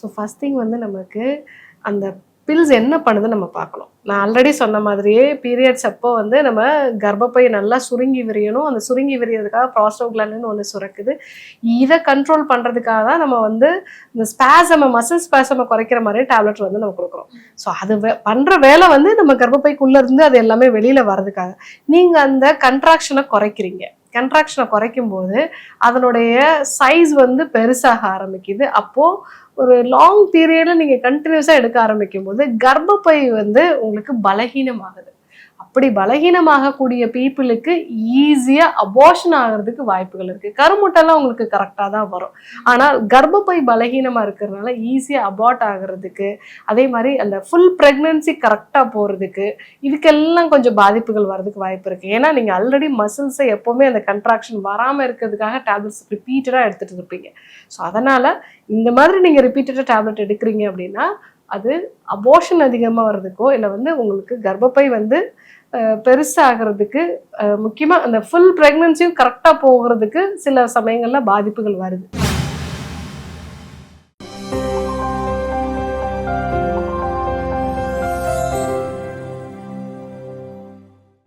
So first thing வந்து நமக்கு அந்த பில்ஸ் என்ன பண்ணுதுன்னு நம்ம பார்க்கணும். நான் ஆல்ரெடி சொன்ன மாதிரியே பீரியட்ஸ் அப்போ வந்து நம்ம கர்ப்பப்பை நல்லா சுருங்கி விரியணும். அந்த சுருங்கி விரியறதுக்காக ப்ராஸ்டோகிளாண்டின் ஒன்று சுரக்குது. இதை கண்ட்ரோல் பண்ணுறதுக்காக தான் நம்ம வந்து இந்த மசில் ஸ்பேசமை குறைக்கிற மாதிரி டேப்லெட் வந்து நம்ம கொடுக்குறோம். ஸோ அது பண்ணுற வேலை வந்து நம்ம கர்ப்பப்பைக்குள்ளே இருந்து அது எல்லாமே வெளியில் வர்றதுக்காக. நீங்கள் அந்த கன்ட்ராக்ஷனை குறைக்கிறீங்க. கன்ட்ராக்ஷனை குறைக்கும் போது அதனுடைய சைஸ் வந்து பெருசாக ஆரம்பிக்குது. அப்போது ஒரு லாங் பீரியட்ல நீங்க கண்டினியூஸா எடுக்க ஆரம்பிக்கும் போது கர்ப்பப்பை வந்து உங்களுக்கு பலகீனமாகுது. அப்படி பலகீனமாகக்கூடிய பீப்புளுக்கு ஈஸியா அபார்ஷன் ஆகிறதுக்கு வாய்ப்புகள் இருக்கு. கருமுட்டெல்லாம் உங்களுக்கு கரெக்டா தான் வரும். ஆனால் கர்ப்பப்பை பலகீனமா இருக்கிறதுனால ஈஸியா அபார்ட் ஆகிறதுக்கு, அதே மாதிரி அந்த ஃபுல் பிரெக்னன்சி கரெக்டா போறதுக்கு, இதுக்கெல்லாம் கொஞ்சம் பாதிப்புகள் வர்றதுக்கு வாய்ப்பு இருக்கு. ஏன்னா நீங்க ஆல்ரெடி மசில்ஸை எப்பவுமே அந்த கன்ட்ராக்ஷன் வராம இருக்கிறதுக்காக டேப்லெட்ஸ் ரிப்பீட்டடா எடுத்துட்டு இருப்பீங்க. ஸோ அதனால இந்த மாதிரி நீங்க ரிப்பீட்டடா டேப்லெட் எடுக்கிறீங்க அப்படின்னா அது அபார்ஷன் அதிகமாக வர்றதுக்கோ இல்லை வந்து உங்களுக்கு கர்ப்பப்பை வந்து பெருசாகிறதுக்கு முக்கியமாக அந்த ஃபுல் ப்ரெக்னன்சியும் கரெக்டாக போகிறதுக்கு சில சமயங்களில் பாதிப்புகள் வருது.